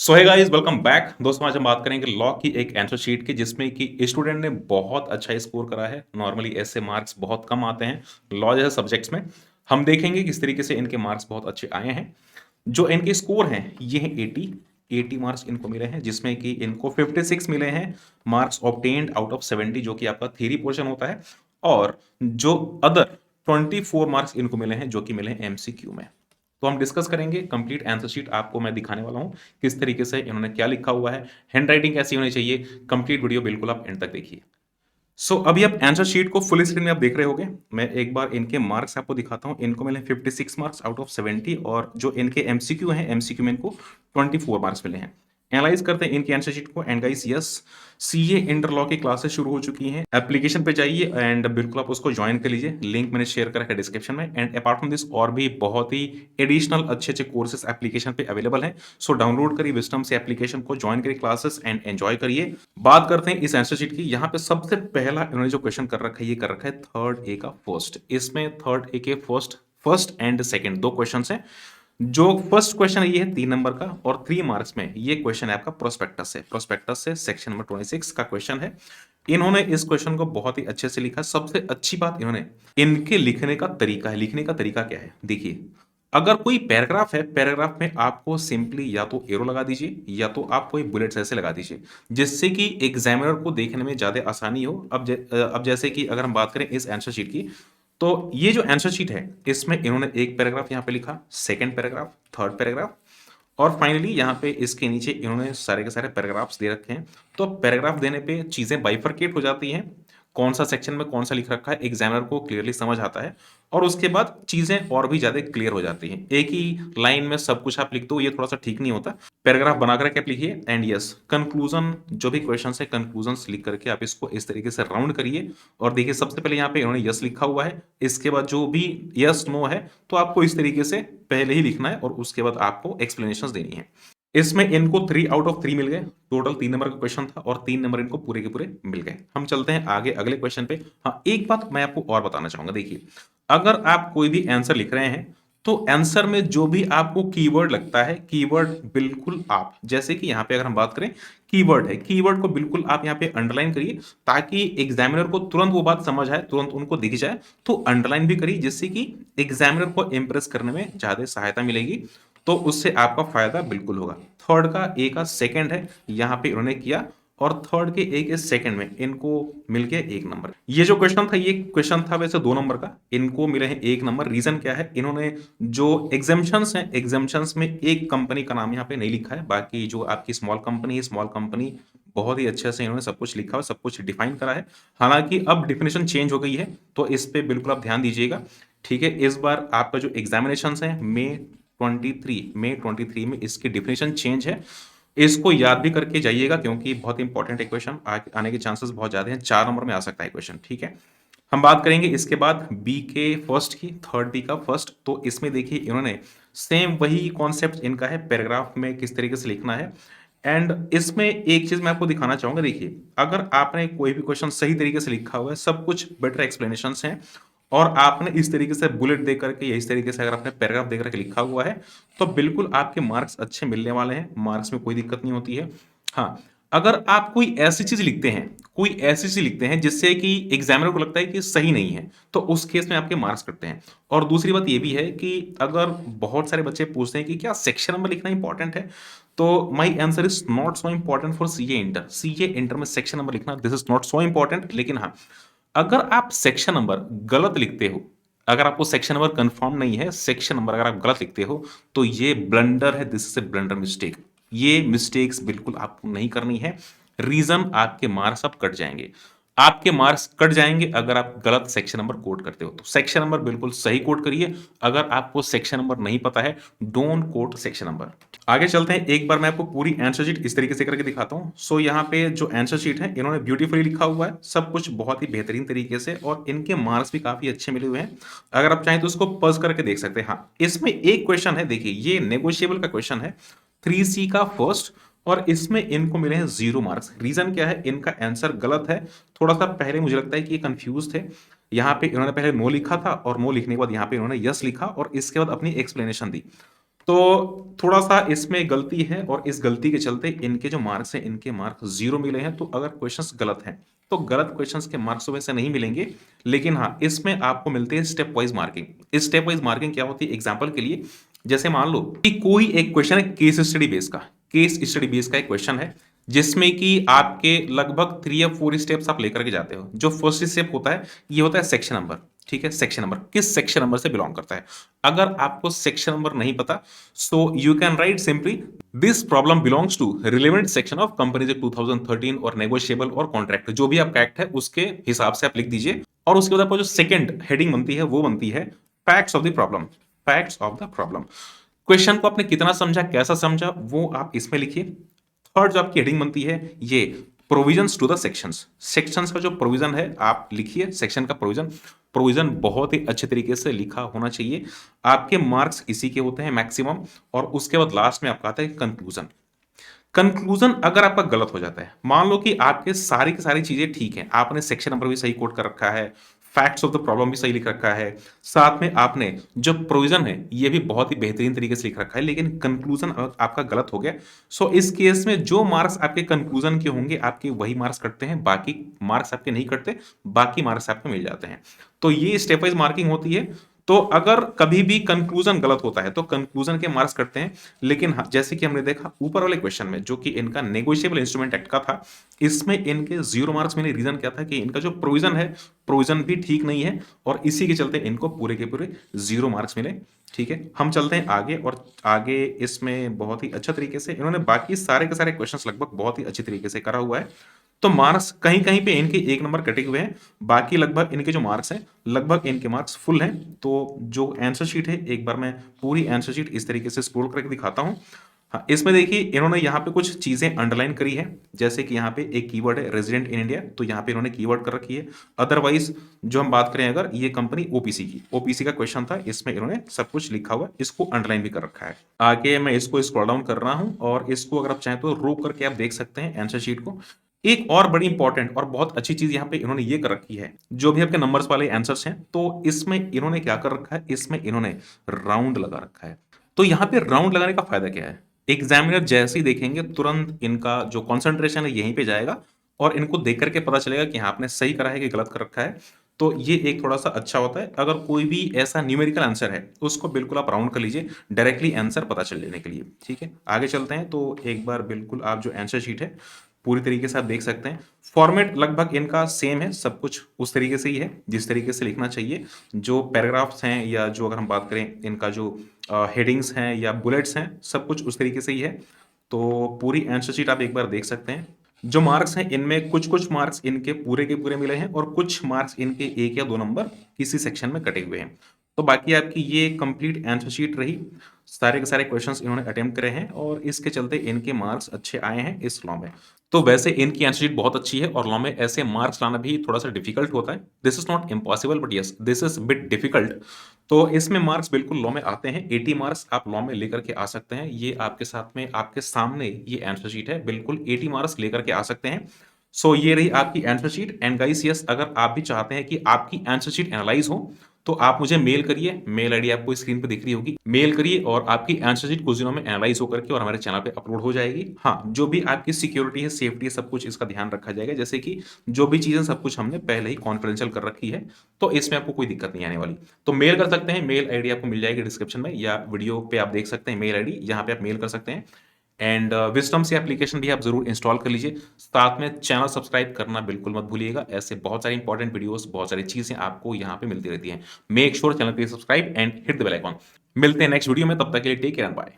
सो है guys, welcome back. दोस्तों, आज हम बात करेंगे लॉ की एक आंसर शीट की, जिसमें कि स्टूडेंट ने बहुत अच्छा स्कोर करा है। नॉर्मली ऐसे मार्क्स बहुत कम आते हैं लॉ जैसे सब्जेक्ट्स में। हम देखेंगे किस तरीके से इनके मार्क्स बहुत अच्छे आए हैं। जो इनके स्कोर हैं ये हैं 80 मार्क्स इनको मिले हैं, जिसमें कि इनको 56 मिले हैं मार्क्स ऑब्टेन्ड आउट ऑफ 70, जो कि आपका थ्योरी पोर्शन होता है। और जो अदर 24 मार्क्स इनको मिले हैं, जो कि मिले हैं एमसीक्यू में। तो हम डिस्कस करेंगे कंप्लीट आंसर शीट, आपको मैं दिखाने वाला हूं किस तरीके से इन्होंने क्या लिखा हुआ है, हैंड राइटिंग कैसी होनी चाहिए। कंप्लीट वीडियो बिल्कुल आप एंड तक देखिए। अभी आप आंसर शीट को फुल स्क्रीन में आप देख रहे होगे। मैं एक बार इनके मार्क्स आपको दिखाता हूं। इनको मिले 56 मार्क्स आउट ऑफ 70, और जो इनके एमसीक्यू हैं, एमसीक्यू में इनको 24 मार्क्स मिले हैं। एनालाइज करते हैं इनकी आंसर शीट को। And guys, yes, CA inter law की क्लासेस शुरू हो चुकी हैं। एप्लीकेशन पे जाइए एंड बिल्कुल आप उसको ज्वाइन कर लीजिए। लिंक मैंने शेयर करा है डिस्क्रिप्शन में। एंड अपार्ट फ्रॉम दिस और भी बहुत ही एडिशनल अच्छे अच्छे कोर्सेज एप्लीकेशन पे अवेलेबल हैं। सो डाउनलोड करिए विजडम से एप्लीकेशन को, ज्वाइन करिए क्लासेस एंड एंजॉय करिए। बात करते हैं इस आंसर शीट की। यहाँ पे सबसे पहला इन्होंने जो क्वेश्चन कर रखा है, ये कर रखा है थर्ड ए का फर्स्ट। इसमें थर्ड ए के फर्स्ट फर्स्ट एंड सेकंड दो क्वेश्चन हैं। जो फर्स्ट क्वेश्चन है ये है 3 नंबर का, और 3 मार्क्स में ये क्वेश्चन है आपका प्रोस्पेक्टस से। प्रोस्पेक्टस से सेक्शन नंबर 26 का क्वेश्चन है। इन्होंने इस क्वेश्चन को बहुत ही अच्छे से लिखा। सबसे अच्छी बात इन्होंने इनके लिखने का तरीका है। लिखने का तरीका क्या है देखिए। अगर कोई पैराग्राफ है, पैराग्राफ में आपको सिंपली या तो एरो लगा दीजिए या तो आप कोई बुलेट्स ऐसे लगा दीजिए, जिससे कि एग्जामिनर को देखने में ज्यादा आसानी हो। अब जैसे कि अगर हम बात करें इस आंसर शीट की, तो ये जो आंसर शीट है इसमें इन्होंने एक पैराग्राफ यहाँ पे लिखा, सेकंड पैराग्राफ, थर्ड पैराग्राफ, और फाइनली यहाँ पे इसके नीचे इन्होंने सारे के सारे पैराग्राफ्स दे रखे हैं। तो पैराग्राफ देने पे चीजें बाइफरकेट हो जाती हैं। कौन सा सेक्शन में कौन सा लिख रखा है एग्जामिनर को क्लियरली समझ आता है, और उसके बाद चीजें और भी ज्यादा क्लियर हो जाती हैं। एक ही लाइन में सब कुछ आप लिख दो, ये थोड़ा सा ठीक नहीं होता। पैराग्राफ बना करके आप लिखिए। एंड यस, कंक्लूजन जो भी क्वेश्चन है, कंक्लूजन लिख करके आप इसको इस तरीके से राउंड करिए। और देखिए, सबसे पहले यहाँ पे इन्होंने यस लिखा हुआ है। इसके बाद जो भी यस नो है, तो आपको इस तरीके से पहले ही लिखना है, और उसके बाद आपको एक्सप्लेनेशन देनी है। इसमें इनको 3 आउट ऑफ 3 मिल गए। टोटल 3 नंबर का क्वेश्चन था, और 3 नंबर इनको पूरे के पूरे मिल गए। हम चलते हैं आगे अगले क्वेश्चन पे। हाँ, एक बात मैं आपको और बताना चाहूंगा। देखिए, अगर आप कोई भी आंसर लिख रहे हैं, तो आंसर में जो भी आपको कीवर्ड लगता है, कीवर्ड बिल्कुल आप, जैसे कि यहाँ पे अगर हम बात करें, कीवर्ड है, कीवर्ड को बिल्कुल आप यहाँ पे अंडरलाइन करिए, ताकि एग्जामिनर को तुरंत वो बात समझ आए, तुरंत उनको दिख जाए। तो अंडरलाइन भी करिए, जिससे कि एग्जामिनर को इंप्रेस करने में ज्यादा सहायता मिलेगी। तो उससे आपका फायदा बिल्कुल होगा। थर्ड का ए का सेकंड है, यहां पे इन्होंने किया, और थर्ड के ए के सेकंड में इनको मिल गया 1 नंबर। ये जो क्वेश्चन था, ये क्वेश्चन था वैसे 2 नंबर का, इनको मिले हैं 1 नंबर। रीजन क्या है, इन्होंने जो एग्जाम्पशंस हैं, एग्जाम्पशंस में एक कंपनी का नाम यहाँ पे नहीं लिखा है। बाकी जो आपकी स्मॉल कंपनी है, स्मॉल कंपनी बहुत ही अच्छे से इन्होंने सब कुछ लिखा है, सब कुछ डिफाइन करा है। हालांकि अब डिफिनेशन चेंज हो गई है, तो इस पे बिल्कुल आप ध्यान दीजिएगा। ठीक है, इस बार आपका जो एग्जामिनेशन है मई 23 में इसकी डिफिनेशन चेंज है। इसको याद भी करके जाइएगा, क्योंकि बहुत इंपॉर्टेंट है क्वेश्चन। आने के चांसेस बहुत ज्यादा हैं, 4 नंबर में आ सकता है क्वेश्चन। ठीक है, हम बात करेंगे इसके बाद बी के फर्स्ट की, थर्ड बी का फर्स्ट। तो इसमें देखिए, इन्होंने सेम वही कॉन्सेप्ट इनका है, पैराग्राफ में किस तरीके से लिखना है। एंड इसमें एक चीज मैं आपको दिखाना चाहूंगा। देखिए, अगर आपने कोई भी क्वेश्चन सही तरीके से लिखा हुआ है, सब कुछ बेटर एक्सप्लेनेशन हैं, और आपने इस तरीके से बुलेट दे करके या इस तरीके से अगर आपने पैराग्राफ दे करके लिखा हुआ है, तो बिल्कुल आपके मार्क्स अच्छे मिलने वाले हैं। मार्क्स में कोई दिक्कत नहीं होती है। हाँ, अगर आप कोई ऐसी चीज लिखते हैं, कोई ऐसी चीज लिखते हैं जिससे कि एग्जामिनर को लगता है कि सही नहीं है, तो उस केस में आपके मार्क्स कटते हैं। और दूसरी बात ये भी है कि अगर बहुत सारे बच्चे पूछते हैं कि क्या सेक्शन नंबर लिखना इंपॉर्टेंट है, तो my answer is not so important for CA inter. CA inter में सेक्शन नंबर लिखना, this is not so important. लेकिन हाँ, अगर आप सेक्शन नंबर गलत लिखते हो, अगर आपको सेक्शन नंबर कंफर्म नहीं है, सेक्शन नंबर अगर आप गलत लिखते हो, तो ये ब्लंडर है, this is a blunder mistake. ये मिस्टेक्स बिल्कुल आपको नहीं करनी है। रीजन, आपके मार्क्स अब कट जाएंगे। आपके मार्क्स कट जाएंगे अगर आप गलत सेक्शन नंबर कोड करते हो। तो सेक्शन नंबर बिल्कुल सही कोड करिए। अगर आपको सेक्शन नंबर नहीं पता है, डोंट कोड सेक्शन नंबर। आगे चलते हैं। एक बार मैं आपको पूरी आंसर शीट इस तरीके से करके दिखाता हूं। यहाँ पे जो आंसर शीट है, इन्होंने ब्यूटीफुली लिखा हुआ है, सब कुछ बहुत ही बेहतरीन तरीके से, और इनके मार्क्स भी काफी अच्छे मिले हुए हैं। अगर आप चाहें तो इसको पज करके देख सकते हैं। हाँ, इसमें एक क्वेश्चन है, देखिए, ये नेगोशिएबल का क्वेश्चन है, 3C का फर्स्ट, और इसमें इनको मिले हैं 0 मार्क्स। रीजन क्या है, इनका आंसर गलत है। थोड़ा सा पहले मुझे लगता है कि ये कंफ्यूज थे। यहाँ पे इन्होंने पहले नो लिखा था, और नो लिखने के बाद यहाँ पे इन्होंने यस लिखा, और इसके बाद अपनी एक्सप्लेनेशन दी। तो थोड़ा-सा इसमें गलती है और इस गलती के चलते इनके जो मार्क्स हैं, इनके मार्क्स 0 मिले हैं। तो अगर क्वेश्चंस गलत हैं, तो गलत क्वेश्चंस के मार्क्स तो वैसे नहीं मिलेंगे, लेकिन हाँ, इसमें आपको मिलती है step wise marking. Step wise marking क्या होती है? एग्ज़ाम्पल के लिए, जैसे मान लो कि कोई एक क्वेश्चन है केस स्टडी बेस का। केस स्टडी बेस का एक क्वेश्चन है, जिसमें कि आपके लगभग 3 या 4 स्टेप्स आप लेकर के जाते हो। जो फर्स्ट स्टेप होता है, ये होता है सेक्शन नंबर, ठीक है? सेक्शन नंबर, किस सेक्शन नंबर से बिलॉन्ग करता है? अगर आपको सेक्शन नंबर नहीं पता, so you can write simply this problem belongs to relevant section of companies act 2013 और नेगोशिएबल और कॉन्ट्रैक्ट, जो भी आपका एक्ट है उसके हिसाब से आप लिख दीजिए। और उसके बाद आपको जो सेकंड हेडिंग बनती है वो बनती है facts of the problem. Facts of the problem, question को आपने कितना समझा, कैसा समझा, वो आप इसमें लिखिए। थर्ड जो आपकी हेडिंग बनती है, ये provisions to the sections. Sections का जो प्रोविजन है आप लिखिए, सेक्शन का प्रोविजन। प्रोविजन बहुत ही अच्छे तरीके से लिखा होना चाहिए। आपके मार्क्स इसी के होते हैं मैक्सिमम। और उसके बाद लास्ट में आपका आता है कंक्लूजन। कंक्लूजन अगर आपका गलत हो जाता है, मान लो कि आपके सारी की सारी चीजें ठीक हैं, आपने सेक्शन नंबर भी सही कोट कर रखा है, फैक्ट्स ऑफ द प्रॉब्लम भी सही लिख रखा है, साथ में आपने जो प्रोविजन है ये भी बहुत ही बेहतरीन तरीके से लिख रखा है, लेकिन कंक्लूजन आपका गलत हो गया, सो इस केस में जो मार्क्स आपके कंक्लूजन के होंगे आपके वही मार्क्स कटते हैं, बाकी मार्क्स आपके नहीं कटते, बाकी मार्क्स आपको मिल जाते हैं। तो ये स्टेप वाइज मार्किंग होती है। तो अगर कभी भी कंक्लूजन गलत होता है तो कंक्लूजन के मार्क्स कटते हैं। लेकिन हाँ, जैसे कि हमने देखा ऊपर वाले क्वेश्चन में, जो कि इनका नेगोशिएबल इंस्ट्रूमेंट एक्ट का था, इसमें इनके 0 मार्क्स मिले। रीजन क्या था? कि इनका जो प्रोविजन है, प्रोविजन भी ठीक नहीं है, और इसी के चलते इनको पूरे के पूरे 0 मार्क्स मिले। ठीक है, हम चलते हैं आगे। और आगे इसमें बहुत ही अच्छा तरीके से इन्होंने बाकी सारे के सारे क्वेश्चंस लगभग बहुत ही अच्छी तरीके से करा हुआ है। तो मार्क्स कहीं कहीं पे इनके 1 नंबर कटे हुए हैं, बाकी लगभग इनके जो मार्क्स हैं, लगभग इनके मार्क्स फुल हैं। तो जो आंसर शीट है, एक बार मैं पूरी आंसर शीट इस तरीके से स्क्रॉल करके दिखाता हूं। हाँ, इसमें देखिए इन्होंने यहाँ पे कुछ चीजें अंडरलाइन करी है, जैसे कि यहाँ पे एक कीवर्ड है रेजिडेंट इन इंडिया, तो यहाँ पे इन्होंने कीवर्ड कर रखी है। अदरवाइज जो हम बात करें, अगर ये कंपनी ओपीसी की, ओपीसी का क्वेश्चन था, इसमें इन्होंने सब कुछ लिखा हुआ है, इसको अंडरलाइन भी कर रखा है। आगे मैं इसको स्क्रॉल डाउन कर रहा हूं, और इसको अगर आप चाहें तो रोक करके आप देख सकते हैं आंसर शीट को। एक और बड़ी इंपॉर्टेंट और बहुत अच्छी चीज यहाँ पे इन्होंने ये कर रखी है, जो भी आपके नंबर्स वाले आंसर्स हैं, तो इसमें इन्होंने क्या कर रखा है, इसमें इन्होंने राउंड लगा रखा है। तो यहाँ पे राउंड लगाने का फायदा क्या है? एग्जामिनर जैसे ही देखेंगे, तुरंत इनका जो कंसंट्रेशन है यहीं पे जाएगा, और इनको देख करके पता चलेगा कि हाँ, आपने सही करा है कि गलत कर रखा है। तो ये एक थोड़ा सा अच्छा होता है। अगर कोई भी ऐसा न्यूमेरिकल आंसर है, उसको बिल्कुल आप राउंड कर लीजिए, डायरेक्टली आंसर पता चल लेने के लिए। ठीक है, आगे चलते हैं। तो एक बार बिल्कुल आप जो आंसर शीट है पूरी तरीके से आप देख सकते हैं। फॉर्मेट लगभग इनका सेम है, सब कुछ उस तरीके से ही है जिस तरीके से लिखना चाहिए। जो पैराग्राफ्स हैं, या जो अगर हम बात करें इनका जो हेडिंग्स हैं या बुलेट्स हैं, सब कुछ उस तरीके से ही है। तो पूरी आंसर शीट आप एक बार देख सकते हैं। जो मार्क्स हैं, इनमें कुछ कुछ मार्क्स इनके पूरे के पूरे मिले हैं, और कुछ मार्क्स इनके 1 या 2 नंबर किसी सेक्शन में कटे हुए हैं। तो बाकी आपकी ये कंप्लीट आंसर शीट रही। सारे के सारे क्वेश्चंस इन्होंने अटेम्प्ट करे हैं, और इसके चलते इनके मार्क्स अच्छे आए हैं इस लॉ में। तो वैसे इनकी आंसर शीट बहुत अच्छी है, और लॉ में ऐसे मार्क्स लाना भी थोड़ा सा डिफिकल्ट होता है। This is not impossible, but yes this is bit difficult. तो इसमें मार्क्स बिल्कुल लॉ में आते हैं। 80 मार्क्स आप लॉ में लेकर के आ सकते हैं। ये आपके साथ में, आपके सामने ये आंसर शीट है, बिल्कुल 80 मार्क्स लेकर के आ सकते हैं। सो ये रही आपकी answer sheet. And guys, yes, अगर आप भी चाहते हैं कि आपकी आंसर शीट एनालाइज हो, तो आप मुझे मेल करिए। मेल आईडी आपको स्क्रीन पे दिख रही होगी, मेल करिए, और आपकी आंसर शीट कुछ दिनों में एनालाइज होकर के और हमारे चैनल पे अपलोड हो जाएगी। हाँ, जो भी आपकी सिक्योरिटी है, सेफ्टी है, सब कुछ इसका ध्यान रखा जाएगा। जैसे कि जो भी चीजें, सब कुछ हमने पहले ही कॉन्फिडेंशियल कर रखी है, तो इसमें आपको कोई दिक्कत नहीं आने वाली। तो मेल कर सकते हैं, मेल आईडी आपको मिल जाएगी डिस्क्रिप्शन में, या वीडियो पे आप देख सकते हैं मेल आईडी, यहाँ पे आप मेल कर सकते हैं। एंड विजडम से एप्लीकेशन भी आप जरूर इंस्टॉल कर लीजिए। साथ में चैनल सब्सक्राइब करना बिल्कुल मत भूलिएगा। ऐसे बहुत सारी इंपॉर्टेंट वीडियोस, बहुत सारी चीजें आपको यहाँ पे मिलती रहती हैं। मेक श्योर चैनल पे subscribe and hit the bell icon. मिलते हैं नेक्स्ट वीडियो में, तब तक के लिए टेक केयर एंड बाय।